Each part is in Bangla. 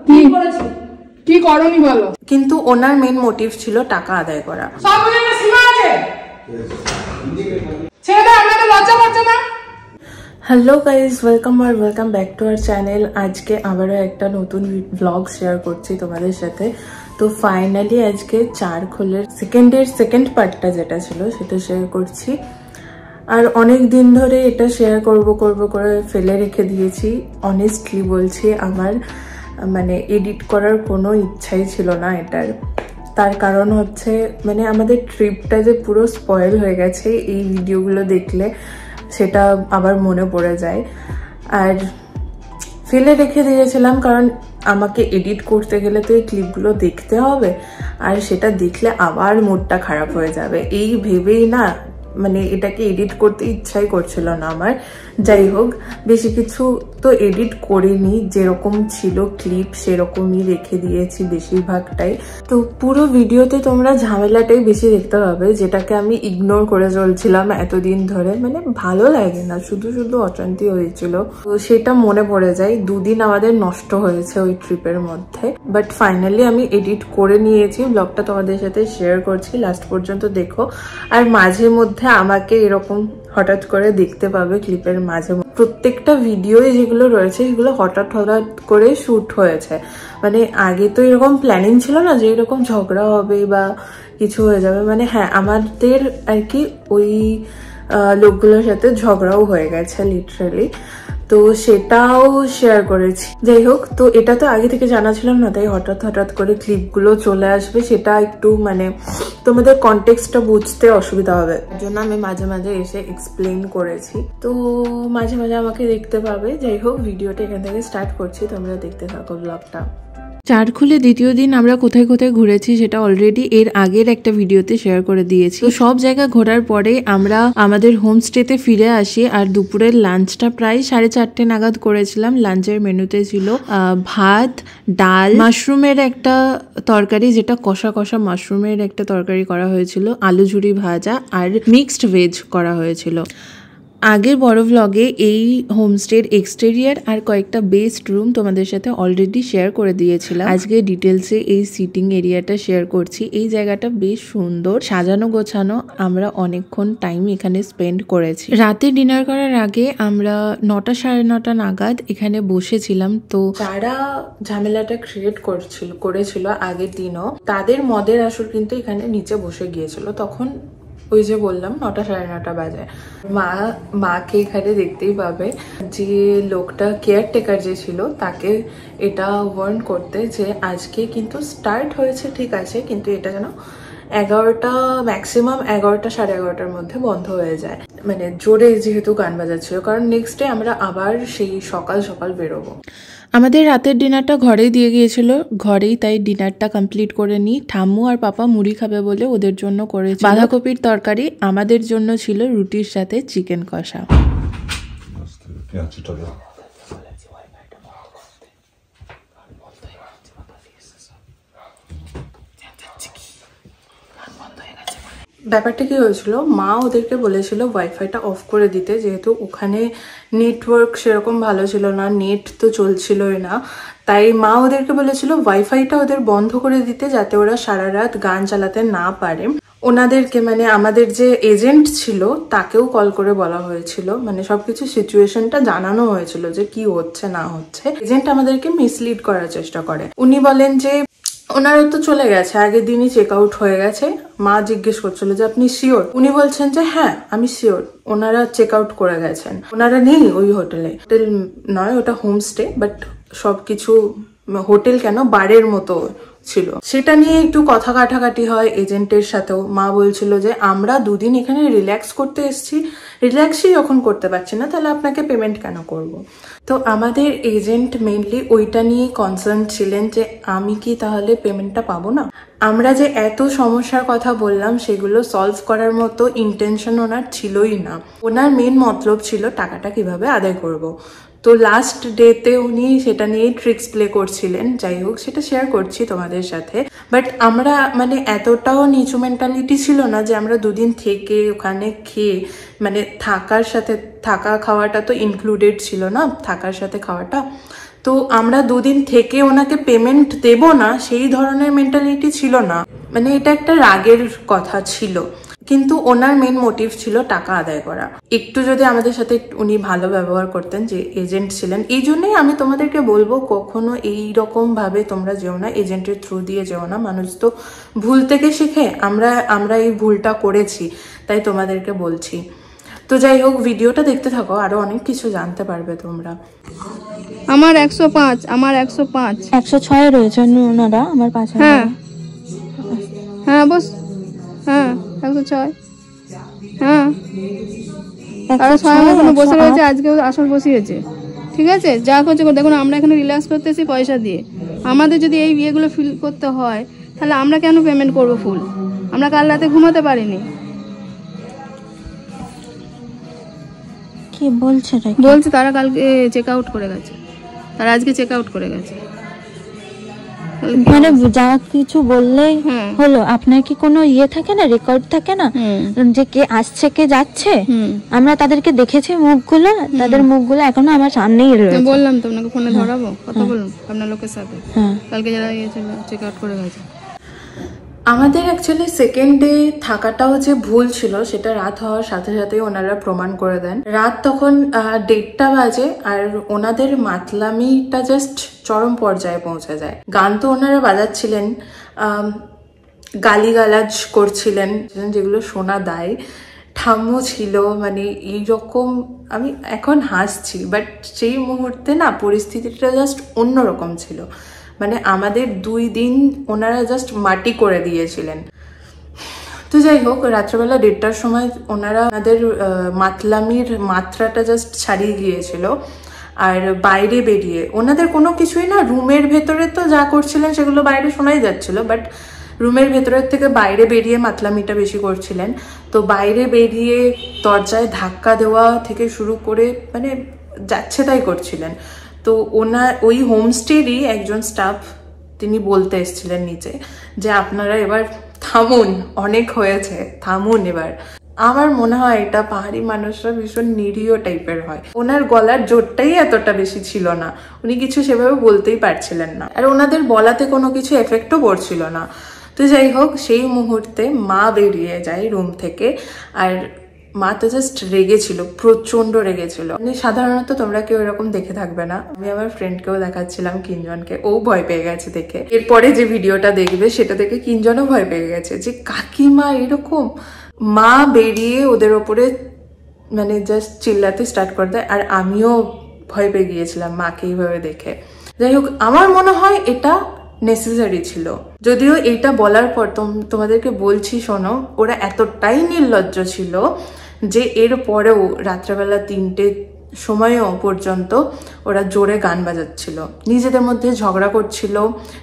কি করেছি কি করনি বলো। কিন্তু ওনার মেইন মোটিভ ছিল টাকা আদায় করা। সব একটা সীমা আছে, ছেড়ে দাও, আপনাদের লজ্জা করছে না? Hello guys, welcome back to our channel. আজকে আবারও একটা নতুন ব্লগ শেয়ার করছি তোমাদের সাথে। তো ফাইনালি আজকে চারখোলের সেকেন্ড পার্টটা যেটা ছিল সেটা শেয়ার করছি। আর অনেক দিন ধরে এটা শেয়ার করব করে ফেলে রেখে দিয়েছি। অনেস্টলি বলছি, আমার মানে এডিট করার কোনো ইচ্ছাই ছিল না এটার। তার কারণ হচ্ছে মানে আমাদের ট্রিপটা যে পুরো স্পয়েল হয়ে গেছে এই ভিডিওগুলো দেখলে সেটা আবার মনে পড়ে যায়। আর ফেলে রেখে দিয়েছিলাম কারণ আমাকে এডিট করতে গেলে তো এই ক্লিপগুলো দেখতে হবে, আর সেটা দেখলে আবার মুডটা খারাপ হয়ে যাবে এই ভেবেই না মানে এটাকে এডিট করতে ইচ্ছাই করছিল না আমার। যাই হোক, বেশি কিছু তো এডিট করিনি, যেরকম ছিল ক্লিপ সেরকমই রেখে দিয়েছি বেশিরভাগটাই। তো পুরো ভিডিওতে তোমরা ঝামেলাটাই বেশি দেখতে পাবে, যেটাকে আমি ইগনোর করে চলছিলাম এতদিন ধরে। মানে ভালো লাগে না, শুধু শুধু অশান্তি হয়েছিল। তো সেটা মনে পড়ে যায়, দুদিন আমাদের নষ্ট হয়েছে ওই ট্রিপের মধ্যে। বাট ফাইনালি আমি এডিট করে নিয়েছি, ব্লগটা তোমাদের সাথে শেয়ার করছি, লাস্ট পর্যন্ত দেখো। আর মাঝে মধ্যে আমাকে এরকম হঠাৎ করে দেখতে পাবে ক্লিপের মাঝে। প্রত্যেকটা ভিডিওয়ে যেগুলো রয়েছে সেগুলো হঠাৎ করে শুট হয়েছে। মানে আগে তো এরকম প্ল্যানিং ছিল না যে এরকম ঝগড়া হবে বা কিছু হয়ে যাবে। মানে হ্যাঁ, আমাদের আর কি ওই লোকগুলোর সাথে ঝগড়াও হয়ে গেছে লিটারালি, তো সেটাও শেয়ার করেছি। যাই হোক, তো এটা তো আগে থেকে জানা ছিল না, তাই হঠাৎ করে ক্লিপগুলো চলে আসবে, সেটা একটু মানে তোমাদের কনটেক্সটটা বুঝতে অসুবিধা হবে, এর জন্য আমি মাঝে মাঝে এসে এক্সপ্লেন করেছি। তো মাঝে মাঝে আমাকে দেখতে পাবে। যাই হোক, ভিডিওটা এখান থেকে স্টার্ট করছি, তোমরা দেখতে থাকো ব্লগটা। চারখোলে দ্বিতীয় দিন আমরা কোথায় কোথায় ঘুরেছি সেটা অলরেডি এর আগের একটা ভিডিওতে শেয়ার করে দিয়েছি। তো সব জায়গা ঘোরার পরে আমরা আমাদের হোমস্টেতে ফিরে আসি। আর দুপুরের লাঞ্চটা প্রায় 4:30 নাগাদ করেছিলাম। লাঞ্চের মেনুতে ছিল ভাত, ডাল, মাশরুমের একটা তরকারি, যেটা কষা কষা মাশরুমের একটা তরকারি করা হয়েছিল, আলু ঝুরি ভাজা, আর মিক্সড ভেজ করা হয়েছিল। আগের বড় ভ্লগে এই হোমস্টের এক্সটেরিয়ার আর কয়েকটা বেস্ট রুম তোমাদের সাথে অলরেডি শেয়ার করে দিয়েছিলাম। আজকে ডিটেলসে এই সিটিং এরিয়াটা শেয়ার করছি। এই জায়গাটা বেশ সুন্দর, সাজানো গোছানো। আমরা অনেকক্ষণ টাইম এখানে স্পেন্ড করেছি। রাতে ডিনার করার আগে আমরা 9টা সাড়ে 9টা নাগাদ এখানে বসেছিলাম। তো যারা ঝামেলাটা ক্রিয়েট করেছিল আগের দিনও, তাদের মদের আসর কিন্তু এখানে নিচে বসে গিয়েছিল। তখন ওই যে বললাম 9টা সাড়ে 9টা বাজে। মাকে এখানে দেখতেই পাবে। যে লোকটা কেয়ারটেকার যে ছিল তাকে এটা ওয়ার্ন করতে যে আজকে কিন্তু স্টার্ট হয়েছে ঠিক আছে, কিন্তু এটা যেন 11টা ম্যাক্সিমাম 11টা সাড়ে 11টার মধ্যে বন্ধ হয়ে যায়। মানে জোরে যেহেতু গান বাজাচ্ছিল, কারণ নেক্সট ডে আমরা আবার সেই সকাল সকাল বেরোবো। আমাদের রাতের ডিনারটা ঘরেই দিয়ে গিয়েছিল, ঘরেই, তাই ডিনারটা কমপ্লিট করে নিই। ঠাম্মু আর পাপা মুড়ি খাবে বলে ওদের জন্য করেছে বাঁধাকপির তরকারি, আমাদের জন্য ছিল রুটির সাথে চিকেন কষা। ব্যাপারটা কি হয়েছিল, মা ওদেরকে বলেছিল ওয়াইফাইটা অফ করে দিতে, যেহেতু ওখানে নেটওয়ার্ক সেরকম ভালো ছিল না, নেট তো চলছিলই না। তাই মা ওদেরকে বলেছিল ওয়াইফাইটা ওদের বন্ধ করে দিতে, যাতে ওরা সারা রাত গান চালাতে না পারে। ওনাদেরকে মানে আমাদের যে এজেন্ট ছিল তাকেও কল করে বলা হয়েছিল, মানে সবকিছু সিচুয়েশনটা জানানো হয়েছিল যে কি হচ্ছে না হচ্ছে। এজেন্ট আমাদেরকে মিসলিড করার চেষ্টা করে। উনি বলেন যে ওনারা তো চলে গেছে, আগের দিনই চেক আউট হয়ে গেছে। মা জিজ্ঞেস করছিল যে আপনি শিওর? উনি বলছেন যে হ্যাঁ আমি শিওর, ওনারা চেক আউট করে গেছেন, ওনারা নেই ওই হোটেলে। হোটেল নয়, ওটা হোমস্টে, বাট সবকিছু হোটেল কেন বারের মতো ছিল। সেটা নিয়ে একটু কথা কাটাকাটি হয় এজেন্টের সাথেও। মা বলছিল যে আমরা দুদিন এখানে রিল্যাক্স করতে এসেছি, রিল্যাক্সই যখন করতে পারছি না তাহলে আপনাকে পেমেন্ট কেন করব। তো আমাদের এজেন্ট মেইনলি ওইটা নিয়ে কনসার্ন ছিলেন যে আমি কি তাহলে পেমেন্টটা পাবো না। আমরা যে এত সমস্যার কথা বললাম সেগুলো সলভ করার মতো ইন্টেনশন ওনার ছিলই না। ওনার মেইন মতলব ছিল টাকাটা কিভাবে আদায় করব। তো লাস্ট ডেতে উনি সেটা নিয়ে ট্রিক্স প্লে করছিলেন। যাই হোক, সেটা শেয়ার করছি তোমাদের সাথে। বাট আমরা মানে এতটাও নিচু মেন্টালিটি ছিল না যে আমরা দুদিন থেকে ওখানে খেয়ে, মানে থাকা খাওয়াটা তো ইনক্লুডেড ছিল না, থাকার সাথে খাওয়াটা। তো আমরা দুদিন থেকে ওনাকে পেমেন্ট দেব না সেই ধরনের মেন্টালিটি ছিল না, মানে এটা একটা রাগের কথা ছিল, কিন্তু ওনার মেন মোটিভ ছিল টাকা আদায় করা। একটু যদি আমাদের সাথে উনি ভালো ব্যবহার করতেন, যে এজেন্ট ছিলেন, এই জন্যই আমি তোমাদেরকে বলবো কখনো এই রকম ভাবে তোমরা যেও না, এজেন্টের থ্রু দিয়ে যেও না। মানুষ তো ভুল থেকে শিখে, আমরা এই ভুলটা করেছি, তাই তোমাদেরকে বলছি। তো যাই হোক, ভিডিওটা দেখতে থাকো, আরো অনেক কিছু জানতে পারবে তোমরা। আমার 105, আমার 105, 106 রয়েছেন ওনারা আমার পাশে। হ্যাঁ হ্যাঁ বস, হ্যাঁ 106, হ্যাঁ তারা 6 মতন বসে রয়েছে, আজকেও আসর বসিয়েছে। ঠিক আছে, যা করছে দেখুন, আমরা এখানে রিল্যাক্স করতেছি পয়সা দিয়ে। আমাদের যদি এই বিয়েগুলো ফিল করতে হয়, তাহলে আমরা কেন পেমেন্ট করবো ফুল? আমরা কাল রাতে ঘুমাতে পারিনি। কি বলছে বলছে তারা কালকে চেক আউট করে গেছে, তারা আজকে চেক আউট করে গেছে। মানে যা কিছু বললেই হলো, আপনার কি কোনো ইয়ে থাকে না, রেকর্ড থাকে না যে কে আসছে কে যাচ্ছে? আমরা তাদেরকে দেখেছি মুখগুলো, তাদের মুখগুলো এখনো আমার সামনেই রয়েছে। বললাম তো আপনাকে ফোনে ধরাবো, কথা বলুন আপনার লোকের সাথে। কালকে যারা গিয়েছিল চেক আউট করে গেছে। আমাদের অ্যাকচুয়ালি সেকেন্ড ডে থাকাটাও যে ভুল ছিল, সেটা রাত হওয়ার সাথে সাথেই ওনারা প্রমাণ করে দেন। রাত তখন 1:30 বাজে, আর ওনাদের মাতলামিটা জাস্ট চরম পর্যায়ে পৌঁছে যায়। গান তো ওনারা বাজাচ্ছিলেন, গালিগালাজ করছিলেন, যেগুলো শোনা দায়। ঠাম্মু ছিল, মানে এইরকম, আমি এখন হাসছি, বাট সেই মুহূর্তে না পরিস্থিতিটা জাস্ট অন্যরকম ছিল। মানে আমাদের 2 দিন ওনারা জাস্ট মাটি করে দিয়েছিলেন। তো যাই হোক, রাত্রেবেলা 1:30টার সময় ওনারা ওনাদের মাতলামির মাত্রাটা জাস্ট ছাড়িয়ে গিয়েছিল। আর বাইরে বেরিয়ে ওনাদের কোনো কিছুই না, রুমের ভেতরে তো যা করছিলেন সেগুলো বাইরে শোনাই যাচ্ছিল, বাট রুমের ভেতরের থেকে বাইরে বেরিয়ে মাতলামিটা বেশি করছিলেন। তো বাইরে বেরিয়ে দরজায় ধাক্কা দেওয়া থেকে শুরু করে মানে যাচ্ছে তাই করছিলেন। তো ওই হোমস্টেরই একজন স্টাফ, তিনি বলতে এসেছিলেন নিচে যে আপনারা এবার থামুন, অনেক হয়েছে, থামুন এবার। আমার মনে হয় এটা পাহাড়ি মানুষরা ভীষণ নিরীহ টাইপের হয়। ওনার গলার জোরটাই এতটা বেশি ছিল না, উনি কিছু সেভাবে বলতেই পারছিলেন না, আর ওনাদের বলাতে কোনো কিছু এফেক্টও পড়ছিল না। তো যাই হোক, সেই মুহূর্তে মা বেরিয়ে যায় রুম থেকে, আর মা তো জাস্ট রেগেছিল, প্রচন্ড রেগেছিল। মানে সাধারণত তোমরা কেউ এরকম দেখে থাকবে না, আমি আমার ফ্রেন্ডকেও দেখাচ্ছিলাম, কিঞ্জনকে, ও ভয় পেয়ে গেছে দেখে। এরপরে যে ভিডিওটা দেখবে সেটা দেখে কিঞ্জনও ভয় পেয়ে গেছে যে কাকিমা এরকম। মা বেরিয়ে ওদের ওপরে মানে জাস্ট চিল্লাতে স্টার্ট করে দেয়, আর আমিও ভয় পেয়ে গিয়েছিলাম মাকে এইভাবে দেখে। যাই হোক, আমার মনে হয় এটা নেসেসারি ছিল। যদিও এইটা বলার পর তোমাদেরকে বলছি শোনো, ওরা এতটাই নির্লজ্জ ছিল যে এর পরেও রাত্রেবেলা 3টে সময়ও পর্যন্ত ওরা জোরে গান বাজাচ্ছিল, নিজেদের মধ্যে ঝগড়া করছিল,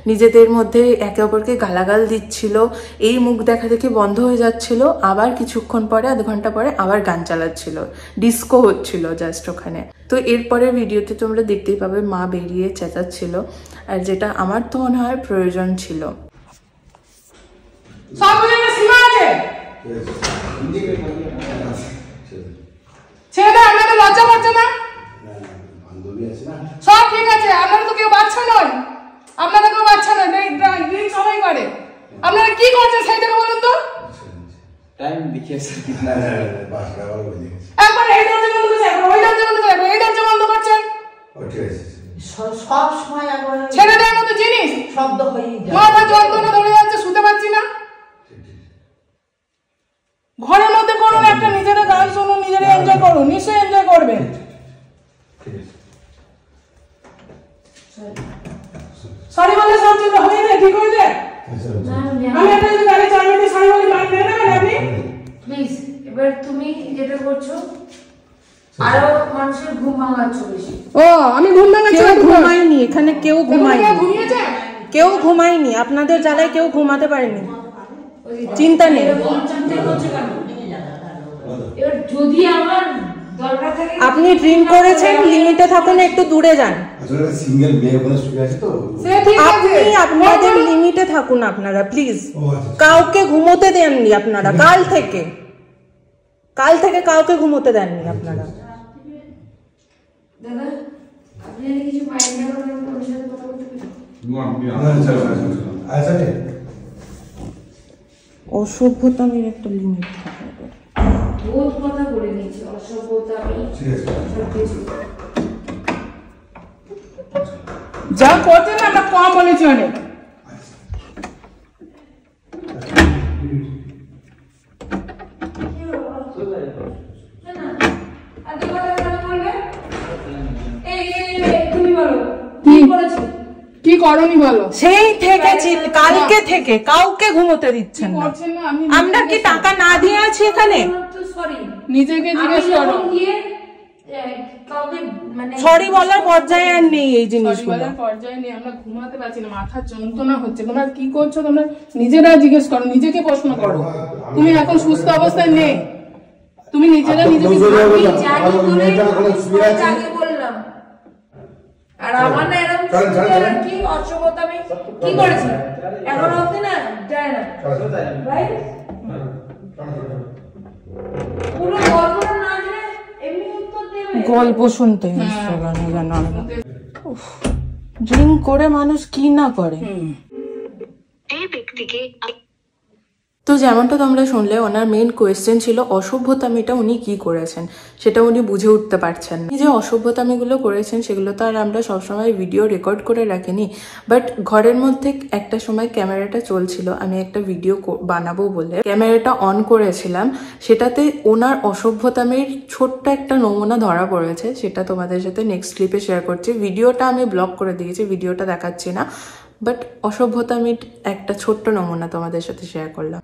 নিজেদের মধ্যে একে অপরকে গালাগাল দিচ্ছিল। এই মুখ দেখা দেখে বন্ধ হয়ে যাচ্ছিল, আবার কিছুক্ষণ পরে, আধ ঘন্টা পরে আবার গান চালাচ্ছিল, ডিস্কো হচ্ছিল জাস্ট ওখানে। তো এরপরে ভিডিওতে তোমরা দেখতেই পাবে মা বেরিয়ে চেঁচাচ্ছিল, আর যেটা আমার তো মনে হয় প্রয়োজন ছিল। ছেলেটা আপনাদের লজ্জা করছে না? সব ঠিক আছে, আপনারা তো কেউ বাচ্চা নয়, আপনারা কেউ বাচ্চা নয়, ড্রিঙ্ক সবাই করে। আপনারা কি করছেন সেইটাকে বলুন তো। টাইম দেখিয়েছে কিতনা একবার এই দরজা বন্ধ করছেন, একবার ওই দরজা বন্ধ করছেন, এই দরজা বন্ধ করছেন। সব সময় একবার ছেলেটার মতো জিনিস শব্দ হয়ে যায়, মাথা যন্ত্রণা ধরে যাচ্ছে, শুতে পারছি না। ঘরের মধ্যে করুন একটা, নিজেরা গান শুনুন, নিজেরা এনজয় করুন, নিশ্চয়ই এনজয় করবেন। সরি বলে সব চলবে, হয়ে যায়, ঠিক হয়ে যায়। আমি একটা যদি গাড়ি 4 মিনিটে সরি বলে মাইন্ড নেবেন আপনি প্লিজ। এবার তুমি যেটা করছো, আরো মানুষের ঘুম ভাঙাচ্ছো বেশি। ও আমি ঘুম ভাঙাচ্ছি? ঘুমায়নি এখানে, কেউ ঘুমায়নি, ঘুমিয়েছে? কেউ ঘুমায়নি, আপনাদের জ্বালায় কেউ ঘুমাতে পারেনি, চিন্তা নেই। এবার যদি আমার দরকার থাকে, আপনি ড্রিঙ্ক করেছেন, লিমিটে থাকুন, একটু দূরে যান। সিঙ্গেল মেয়ে ওখানে শুয়ে আছে তো, সে ঠিক আছে, আপনি আপনাদের লিমিটে থাকুন আপনারা, প্লিজ। কাউকে ঘুমোতে দেননি আপনারা, কাল থেকে কাউকে ঘুমোতে দেননি আপনারা। দাদা আপনি যদি কিছু মাইন্ড না করেন আমি ওর সাথে কথা বলতে পারি? অসভ্যতামের একটা লিমিট থাকে। বহুত কথা বলে নিয়েছি, অসভ্যতা আমি সব কিছু। যা করছেন আমরা কম বলেছি অনেক। কি করনি বলো? সেই থেকে কালকে থেকে কাউকে ঘুমোতে দিচ্ছেন না। আমরা কি টাকা না দিয়ে আছি এখানে? নিজেকে জিজ্ঞেস করো। সরি বলার পর্যায়ে আর নেই এই জিনিসগুলো। পর্যায়ে নেই, আমরা ঘুমাতে পারছি না, মাথা যন্ত্রণা হচ্ছে। তোমরা কি করছো তোমরা নিজেরা জিজ্ঞেস করো, নিজেকে প্রশ্ন করো। তুমি এখন সুস্থ অবস্থায় নেই, তুমি নিজেরা নিজেকে বললাম। আর আমার না এরকম কি অসভ্যতা আমি কি করেছি এখন অবধি না যায় না ভাই। পুরো গল্পটা না জেনে এমনি উত্তর দেবে। গল্প শুনতে এসছো কেন জানো? আমরা ড্রিঙ্ক করে মানুষ কি না করে। এই ব্যক্তিকে তো যেমনটা তোমরা শুনলে, ওনার মেইন কোয়েশ্চেন ছিল অসভ্যতামিটা উনি কি করেছেন, সেটা উনি বুঝে উঠতে পারছেন না। যে অসভ্যতামিগুলো করেছেন সেগুলো তো আর আমরা সবসময় ভিডিও রেকর্ড করে রাখিনি, বাট ঘরের মধ্যে একটা সময় ক্যামেরাটা চলছিল, আমি একটা ভিডিও বানাবো বলে ক্যামেরাটা অন করেছিলাম, সেটাতে ওনার অসভ্যতামির ছোট্ট একটা নমুনা ধরা পড়েছে। সেটা তোমাদের সাথে নেক্সট ক্লিপে শেয়ার করছি। ভিডিওটা আমি ব্লক করে দিয়েছি, ভিডিওটা দেখাচ্ছি না, বাট অসভ্যতামির একটা ছোট্ট নমুনা তোমাদের সাথে শেয়ার করলাম।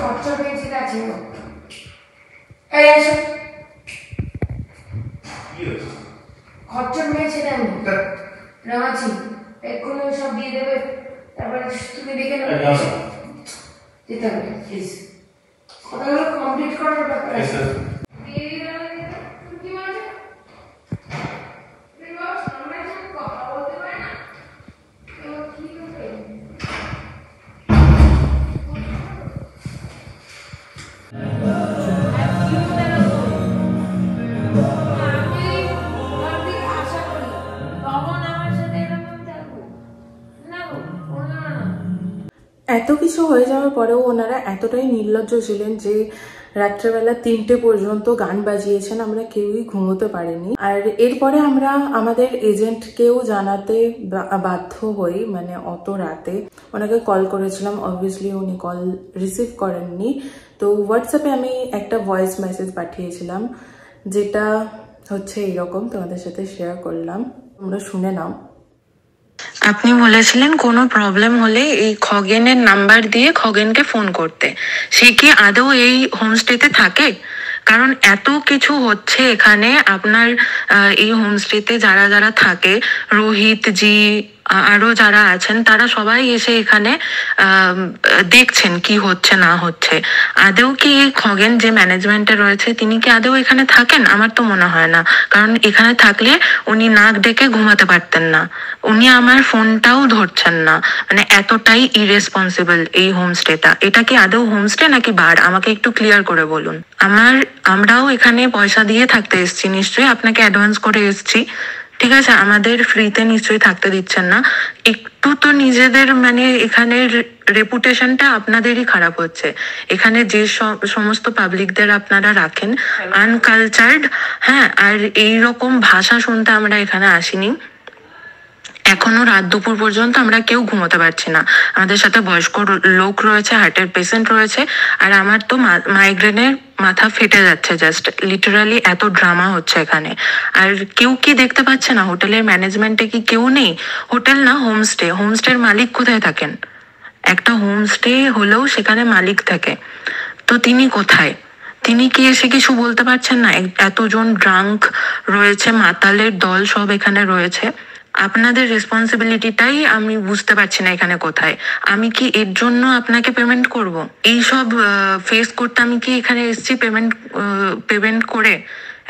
খরচা পেয়েছি আছে এই আসো খরচা পেয়েছি না আমি রামাছি এক্ষুনি সব দিয়ে দেবে, তারপরে তুমি দেখে নেবে যেতে হবে প্লিজ। কথাগুলো কমপ্লিট করার ব্যাপার আছে। কি বলছো আমরা কথা বলতে পারি না কি হবে? এত কিছু হয়ে যাওয়ার পরেও ওনারা এতটাই নির্লজ্জ ছিলেন যে রাত্রেবেলা 3টে পর্যন্ত গান বাজিয়েছেন, আমরা কেউই ঘুমোতে পারিনি। আর এরপরে আমরা আমাদের এজেন্টকেও জানাতে বাধ্য হই, মানে অত রাতে ওনাকে কল করেছিলাম, অবভিয়াসলি উনি কল রিসিভ করেননি। তো হোয়াটসঅ্যাপে আমি একটা ভয়েস মেসেজ পাঠিয়েছিলাম, যেটা হচ্ছে এইরকম, তোমাদের সাথে শেয়ার করলাম, তোমরা শুনে নাও। আপনি বলেছিলেন কোনো প্রবলেম হলে এই খগেনের নাম্বার দিয়ে খগেনকে ফোন করতে। সে কি আদৌ এই হোমস্টেতে থাকে? কারণ এত কিছু হচ্ছে এখানে, আপনার এই হোমস্টেতে যারা যারা থাকে, রোহিত জি আরো যারা আছেন, তারা সবাই এসে এখানে দেখছেন কি হচ্ছে না হচ্ছে। আদৌ কি এই খগেন যে ম্যানেজমেন্টে রয়েছে তিনি কি আদৌ এখানে থাকেন? আমার তো মনে হয় না, কারণ এখানে থাকলে উনি নাক ডেকে ঘুমাতে পারতেন না, উনি আমার ফোনটাও ধরছেন না, মানে এতটাই ইরেসপন্সিবল এই হোমস্টেটা। এটা কি আদৌ হোমস্টে নাকি বার? আমাকে একটু ক্লিয়ার করে বলুন। আমরাও এখানে পয়সা দিয়ে থাকতে এসেছি, নিশ্চয়ই আপনাকে অ্যাডভান্স করে এসেছি, ঠিক আছে? আমাদের ফ্রিতে নিশ্চয়ই থাকতে দিচ্ছেন না। একটু তো নিজেদের মানে এখানের রেপুটেশনটা আপনাদেরই খারাপ হচ্ছে। এখানে যে সমস্ত পাবলিকদের আপনারা রাখেন আনকালচার্ড, হ্যাঁ, আর এইরকম ভাষা শুনতে আমরা এখানে আসিনি। এখনো রাত দুপুর পর্যন্ত আমরা কেউ ঘুমোতে পারছি না। আমাদের সাথে বয়স্ক লোক রয়েছে, হার্টের পেশেন্ট রয়েছে, আর আমার তো মাইগ্রেনের মাথা ফেটে যাচ্ছে জাস্ট লিটারালি, এত ড্রামা হচ্ছে এখানে। আর কেউ কি দেখতে পাচ্ছে না? হোটেলের ম্যানেজমেন্টে কি কেউ নেই? হোটেল না, হোমস্টে। হোমস্টের মালিক কোথায় থাকেন? একটা হোমস্টে হলেও সেখানে মালিক থাকে, তো তিনি কোথায়? তিনি কি এসে কিছু বলতে পারছেন না? এতজন ড্রাঙ্ক রয়েছে, মাতালের দল সব এখানে রয়েছে। আপনাদের রেসপন্সিবিলিটিটাই আমি বুঝতে পারছি না এখানে কোথায়। আমি কি এর জন্য আপনাকে পেমেন্ট করব? এই সব ফেস করতে আমি কি এখানে এসেছি পেমেন্ট করে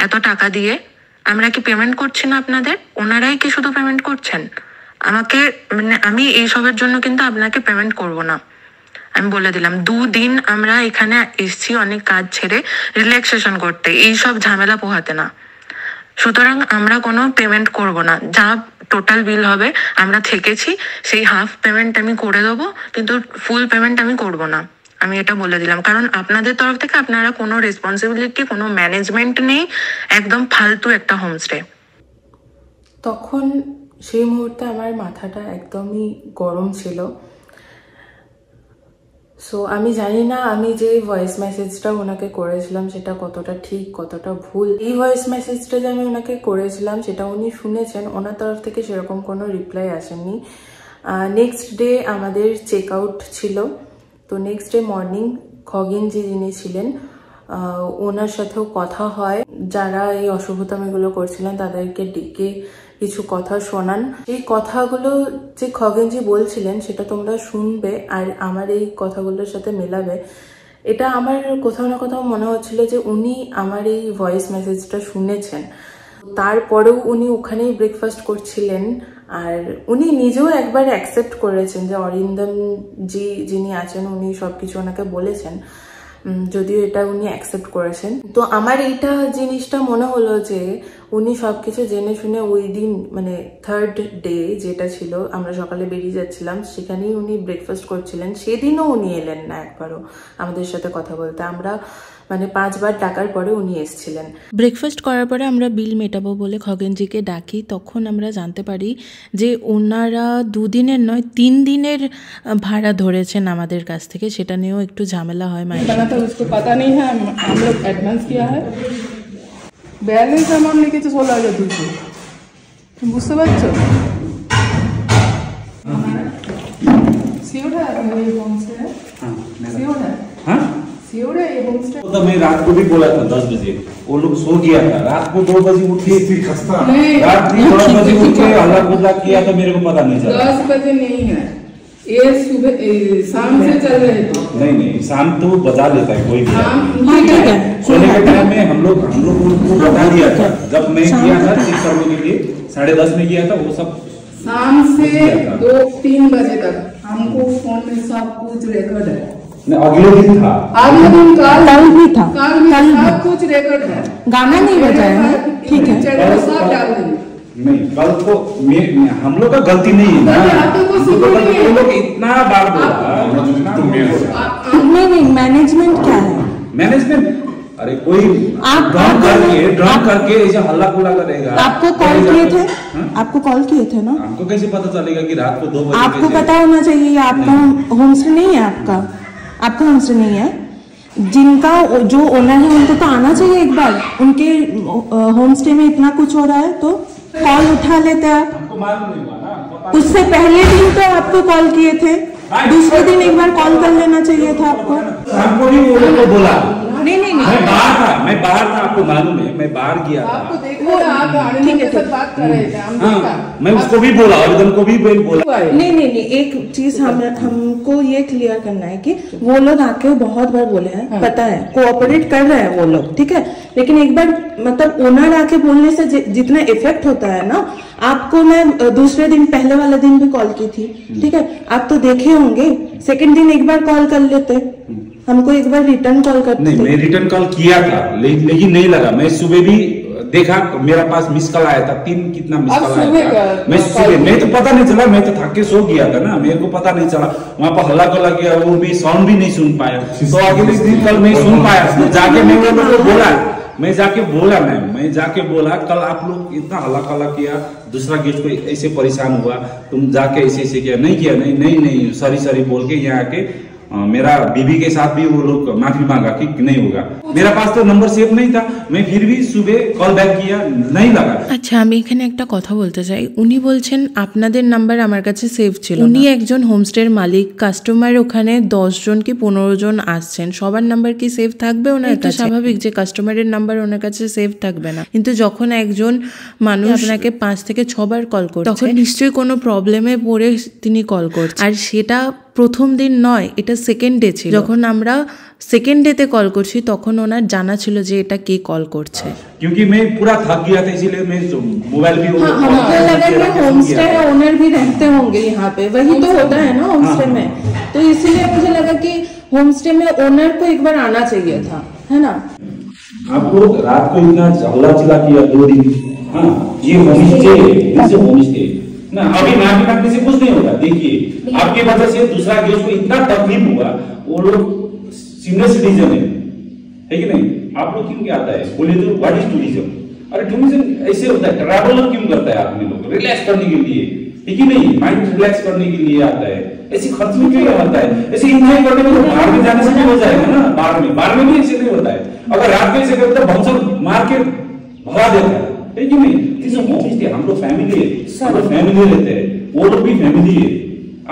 এত টাকা দিয়ে? আমরা কি পেমেন্ট করছি না আপনাদের? ওনারাই কি শুধু পেমেন্ট করছেন আমাকে? মানে আমি এইসবের জন্য কিন্তু আপনাকে পেমেন্ট করব না, আমি বলে দিলাম। 2 দিন আমরা এখানে এসেছি অনেক কাজ ছেড়ে রিল্যাক্সেশন করতে, এইসব ঝামেলা পোহাতে না। সুতরাং আমরা কোনো পেমেন্ট করব না। যা টোটাল বিল হবে, আমরা থেকেছি সেই হাফ পেমেন্ট আমি করে দেবো, কিন্তু ফুল পেমেন্ট আমি করব না। আমি এটা বলে দিলাম, কারণ আপনাদের তরফ থেকে আপনারা কোনো রেসপন্সিবিলিটি, কোনো ম্যানেজমেন্ট নেই, একদম ফালতু একটা হোমস্টে। তখন সেই মুহূর্তে আমার মাথাটা একদমই গরম ছিল। সো আমি জানি না আমি যে ভয়েস মেসেজটা ওনাকে করেছিলাম সেটা কতটা ঠিক কতটা ভুল। এই ভয়েস মেসেজটা যে আমি ওনাকে করেছিলাম সেটা উনি শুনেছেন, ওনার তরফ থেকে সেরকম কোনো রিপ্লাই আসেনি। নেক্সট ডে আমাদের চেক আউট ছিল, তো নেক্সট ডে মর্নিং খগেনজি যিনি ছিলেন ওনার সাথেও কথা হয়। যারা এই অশুভতামিগুলো করছিলেন তাদেরকে ডেকে কিছু কথা শোনান। এই কথাগুলো যে খগেনজি বলছিলেন সেটা তোমরা শুনবে আর আমার এই কথাগুলোর সাথে মেলাবে। এটা আমার কোথাও না কোথাও মনে হচ্ছিল যে উনি আমার এই ভয়েস মেসেজটা শুনেছেন। তারপরেও উনি ওখানেই ব্রেকফাস্ট করছিলেন আর উনি নিজেও একবার অ্যাকসেপ্ট করেছেন যে অরিন্দম জি যিনি আছেন উনি সবকিছু ওনাকে বলেছেন, যদিও এটা উনি অ্যাকসেপ্ট করেছেন। তো আমার এইটা জিনিসটা মনে হলো যে উনি সবকিছু জেনে শুনে ওই দিন মানে 3rd ডে যেটা ছিল, আমরা সকালে বেরিয়ে যাচ্ছিলাম, সেখানেই উনি ব্রেকফাস্ট করছিলেন। সেদিনও উনি এলেন না একবারও আমাদের সাথে কথা বলতে। আমরা মানে 5 বার ডাকার পরে উনি এসেছিলেন। ব্রেকফাস্ট করার পরে আমরা বিল মেটাবো বলে খগেনজিকে ডাকি। তখন আমরা জানতে পারি যে ওনারা 2 দিনের নয় 3 দিনের ভাড়া ধরেছেন আমাদের কাছ থেকে। সেটা নিয়েও একটু ঝামেলা হয়। उसको पता नहीं है, हम लोग एडवांस किया है, बैलेंस अमाउंट লিখেছে 16,000 দুটো। তুমি বুঝতে পারছো? সিওর है ये होमस्टे है? हां सियोर है। हां सियोर है ये होमस्टे। तो मैं रात को भी बोला था 10 बजे, वो लोग सो गया था। रात को 2 बजे उठे, रात 2 बजे उठ के हल्ला गुल्ला किया तो मेरे को पता नहीं चला। 10 बजे नहीं है, ये सुबह शाम से चल रहे थे। नहीं शाम तो बजा लेता है कोई भी। ठीक है, सोने के टाइम में हम लोग को बता दिया था। जब मैं किया था चेक करने के लिए 10:30 में किया था, वो सब शाम से 2-3 बजे तक हमको फोन में सब कुछ रिकॉर्ड है। अगले दिन था, अगले दिन कल भी था, कल सब कुछ रिकॉर्ड है। गाना नहीं बजाया है, ठीक है, सब डाल देंगे। नहीं कल तो हम लोग का गलती नहीं है ना, वो लोग इतना बार बोला। नहीं मैनेजमेंट क्या है? मैनेजमेंट अरे कोई ड्रम करके ऐसे हल्ला गुल्ला करेगा। आपको कॉल किए थे? आपको कॉल किए थे ना? हमको कैसे पता चलेगा कि रात को 2 बजे? आपको पता होना चाहिए, आपका होमस्टे नहीं है, आपका होमस्टे नहीं है। जिनका जो ओनर है उनको तो आना चाहिए एक बार। उनके होमस्टे में इतना कुछ हो रहा है तो कॉल उठा लेते आप। उससे पहले दिन तो आपको कॉल किए थे, दूसरे दिन एक बार कॉल कर लेना चाहिए था आपको। हमको भी वो लोग को बोला। नहीं मैं बाहर था, आपको मालूम है, मैं बाहर गया था। आपको देखो ना, आप आनंद के साथ बात कर रहे थे, हम देखा। मैं उसको भी बोला, एकदम को भी बोला। नहीं एक चीज हमको ये क्लियर करना है कि वो लोग आके बहुत बार बोले हैं, पता है, कोऑपरेट कर रहे हैं वो लोग, ठीक है, लेकिन एक बार मतलब ओनर आके बोलने से जितना इफेक्ट होता है ना, आपको मैं दूसरे दिन पहले वाले दिन भी कॉल की थी, ठीक है, आप तो देखे होंगे। सेकंड दिन एक बार कॉल कर लेते, हमको एक बार रिटर्न कॉल करते। नहीं मैं रिटर्न कॉल किया था लेकिन नहीं लगा। मैं सुबह भी देखा, मेरा पास मिस कॉल आया था, 3 कितना मिस कॉल आया था। मैं सुबह मैं तो पता नहीं चला, मैं तो थक के सो गया था ना, मेरे को पता नहीं चला। वहाँ पर हल्ला गुल्ला किया, वो भी साउंड भी नहीं सुन पाया। तो अगले दिन कल मैं सुन पाया, जाके मैं वो लोग को बोला, मैं जाके बोला कल आप लोग इतना हल्ला कल्ला किया, दूसरा गेस्ट को ऐसे परेशान हुआ, तुम जाके ऐसे किया, नहीं किया, नहीं सॉरी बोल के यहाँ आके मेरा बीबी के साथ भी वो लोग माफी मांगा कि नहीं होगा। मेरा पास तो नंबर सेव नहीं था, मैं फिर भी सुबह कॉल बैक किया, नहीं लगा। আচ্ছা, আমি এখানে একটা কথা বলতে চাই। উনি বলছেন আপনাদের নাম্বার আমার কাছে সেভ ছিল। উনি একজন হোমস্টের মালিক, কাস্টমার ওখানে 10 জন কি 15 জন আসছেন, সবার নাম্বার কি সেভ থাকবে ওনার কাছে? স্বাভাবিক যে কাস্টমারের নাম্বার ওনার কাছে সেভ থাকবে না। কিন্তু যখন একজন মানুষ আপনাকে 5 থেকে 6 বার কল করছে, তখন নিশ্চয়ই কোনো প্রবলেমে পড়ে তিনি কল করছেন। আর সেটা প্রথম দিন নয়, এটা সেকেন্ড ডে ছিল। যখন আমরা सेकेंड डे ते कॉल करছি তখন ওনার জানা ছিল যে এটা কে কল করছে। क्योंकि मैं पूरा थक गया था, इसीलिए मैं मोबाइल भी हमको लगा कि होम स्टे ओनर भी रहते होंगे यहाँ पे, वही तो होता है ना होम स्टे में, तो इसीलिए मुझे लगा कि होम स्टे में ओनर को एक बार आना चाहिए था, है ना। आप लोग रात को इतना हल्ला चिल्ला किया 2 दिन। हाँ, ये होम स्टे ना, अभी माफी मांगने से कुछ नहीं होगा। देखिए आपके वजह से दूसरा गेस्ट को इतना तकलीफ हुआ, वो लोग सीनियर सिटीजन है कि नहीं? आप लोग क्यों क्या आता है बोले तो व्हाट इज टूरिज्म? अरे टूरिज्म ऐसे होता है, ट्रैवलर क्यों करता है आदमी लोग? रिलैक्स करने के लिए, ठीक है नहीं? माइंड रिलैक्स करने के लिए आता है, ऐसे खर्च में क्यों आता है? ऐसे एंजॉय करने में तो बाहर में जाने से भी हो जाएगा ना। बाहर में भी ऐसे नहीं होता है। अगर रात में ऐसे करता है भंसर मार के भगा देता है कि नहीं? हम लोग फैमिली है, हम लोग फैमिली रहते हैं, वो लोग भी फैमिली है।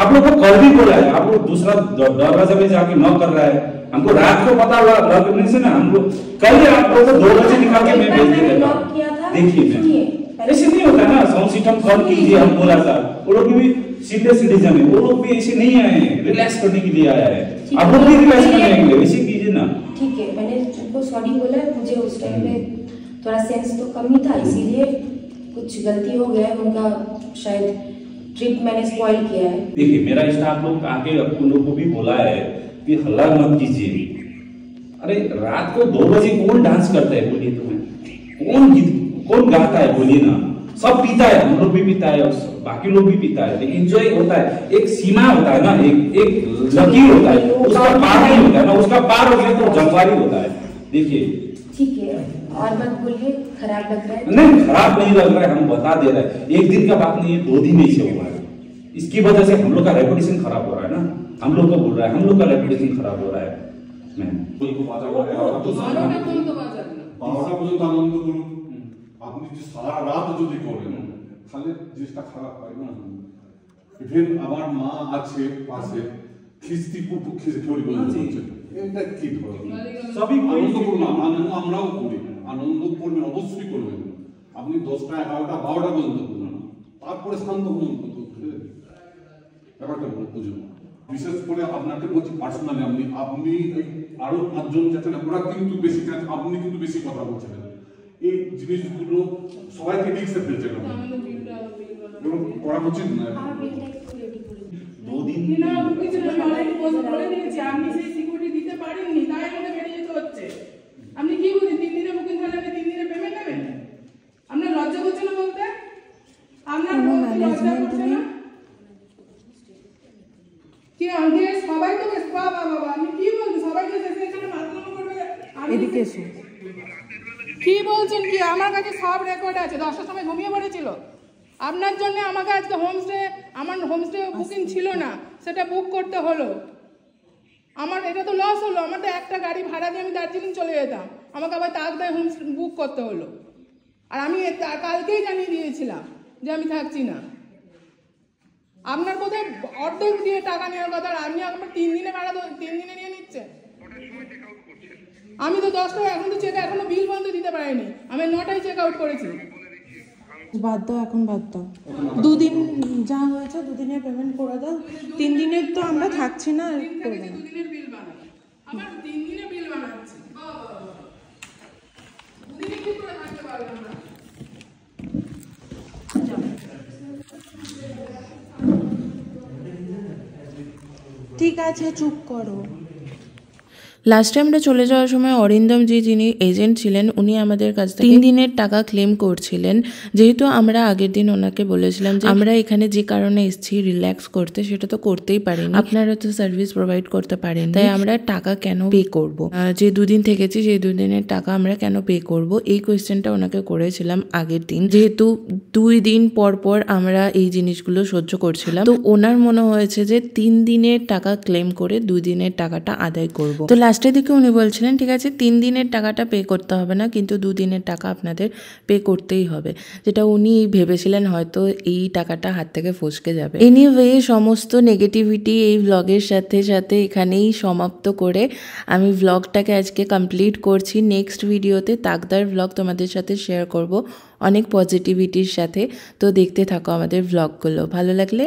आप लोग को कल भी बोला है, आप लोग दूसरा दरवाजा में जाके न कर रहा है। हमको रात को पता लगने से ना, हम लोग कल आप लोग को 2 बजे निकाल के मैं भेज देता हूँ। देखिए ऐसे नहीं होता ना, साउंड सिस्टम कम कीजिए, हम बोला था। वो लोग भी सीनियर सिटीजन है, वो लोग भी ऐसे नहीं आए हैं, रिलैक्स करने के लिए आया है। आप लोग भी रिलैक्स करने के लिए ऐसे कीजिए ना। ठीक है, मैंने उनको सॉरी बोला है, मुझे उस टाइम पे थोड़ा सेंस तो कम ही था, इसीलिए कुछ गलती हो गया है उनका, शायद ट्रिप मैंने स्पॉइल किया है। देखिए मेरा स्टाफ लोग आके आपको लोग को भी बोला है कि हल्ला मत कीजिए। अरे रात को 2 बजे कौन डांस करता है बोलिए? तुम्हें कौन गाता है बोलिए ना? सब पीता है, हम लोग भी पीता है, बाकी लोग भी पीता है, लेकिन एंजॉय होता है। एक सीमा होता है ना, एक लकीर होता है, उसका पार नहीं होता है ना। उसका पार हो गया तो जंगवारी होता है। देखिए ठीक है, और मत बोलिए, खराब लग रहा है। नहीं खराब नहीं लग रहा है, हम बता दे रहे हैं। 1 दिन का बात नहीं है, 2 दिन ऐसे हुआ है। इसकी वजह से हम लोग का रेपुटेशन खराब हो रहा है ना। हम लोग को बोल रहा है, हम लोग का रेपुटेशन खराब हो रहा है। আপনি যে সারা রাত যদি করেন তাহলে জিনিসটা খারাপ হয় না। ইভেন আমার মা আছে পাশে, খিস্তি খিস্তি বলছে এটা কি ধরনের সবই আনন্দ করুন, আমরাও করি, আনন্দ করবেন অবশ্যই করবেন। আপনি 10টা 11টা 12টা পর্যন্ত করুন, তারপরে শান্ত হন। ব্যাপারটা বুঝুন। বিশেষ করে আপনাকে বলছি পার্সোনালি, আপনি আরো 5 জন যাচ্ছেন, ওরা কিন্তু বেশি, আপনি কিন্তু বেশি কথা বলছেন। এই জিনিসগুলো সবাইকে রিস্কে ফেলছে না, এবং করা উচিত না। 2 দিন না কিছু অলরেডি পোস্ট করে দিয়েছি, আপনি সেই সিকিউরিটি দিতে পারেননি, তাই আমাকে বেরিয়ে যেতে হচ্ছে। আপনি কি বলছেন 3 দিনের বুকিং থাকলে 3 দিনের পেমেন্ট নেবেন? আপনার লজ্জা করছে না বলতে? আপনার লজ্জা করছে না কি? আগে সবাই তো বাবা আমি কি বলছি, সবাইকে এখানে মাতলামো করবে। এদিকে এসো, কি বলছেন? কি আমার কাছে সব রেকর্ড আছে। 10টার সময় ঘুমিয়ে পড়েছিল আপনার জন্য। আমাকে আজকে আমার হোমস্টে বুকিং ছিল না, সেটা বুক করতে হলো। আমার এটা তো লস হলো। আমার তো একটা গাড়ি ভাড়া দিয়ে আমি দার্জিলিং চলে যেতাম, আমাকে আবার তাকদায় হোমস্টে বুক করতে হলো। আর আমি কালকেই জানিয়ে দিয়েছিলাম যে আমি থাকছি না। আপনার কোথায় অর্ধেক দিয়ে টাকা নেওয়ার কথা, আর আপনি আমার 3 দিনে ভাড়া 3 দিনে নিয়ে নিচ্ছে। আমি তো 10টা এখন তো এখনো বিল বন্ধ দিতে পারিনি, আমি 9টায় চেক আউট করেছি। বাদ দাও, এখন বাদ দাও। 2 দিন যা হয়েছে 2 দিনের পেমেন্ট করে দাও। 3 দিনের তো আমরা থাকছি না, করে দাও। 2 দিনের বিল বানাই, আমার 3 দিনের বিল বানাচ্ছি। 2 দিনে কি করে থাকতে পারবো আমরা? ঠিক আছে, চুপ করো। লাস্টে আমরা চলে যাওয়ার সময় অরিন্দম জি যিনি এজেন্ট ছিলেন উনি আমাদের কাছ থেকে 3 দিনের টাকা ক্লেম করছিলেন। যেহেতু আমরা আগের দিন ওনাকে বলেছিলাম যে আমরা এখানে যে কারণে এসেছি রিল্যাক্স করতে, সেটা তো করতেই পারিনি, আপনারা তো সার্ভিস প্রোভাইড করতে পারেন, তাই আমরা টাকা কেন পে করব, যে 2 দিন থেকেছি সেই 2 দিনের টাকা আমরা কেন পে করব, এই কোয়েশ্চেনটা ওনাকে করেছিলাম আগের দিন। যেহেতু 2 দিন পর পর আমরা এই জিনিসগুলো সহ্য করছিলাম, তো ওনার মনে হয়েছে যে 3 দিনের টাকা ক্লেম করে 2 দিনের টাকাটা আদায় করব। তো লাস্টের দিকে উনি বলছিলেন ঠিক আছে 3 দিনের টাকাটা পে করতে হবে না, কিন্তু 2 দিনের টাকা আপনাদের পে করতেই হবে, যেটা উনি ভেবেছিলেন হয়তো এই টাকাটা হাত থেকে ফসকে যাবে। এনিওয়ে সমস্ত নেগেটিভিটি এই ব্লগের সাথে সাথে এখানেই সমাপ্ত করে আমি ব্লগটাকে আজকে কমপ্লিট করছি। নেক্সট ভিডিওতে তাকদার ব্লগ তোমাদের সাথে শেয়ার করব অনেক পজিটিভিটির সাথে, তো দেখতে থাকো আমাদের ব্লগগুলো। ভালো লাগলে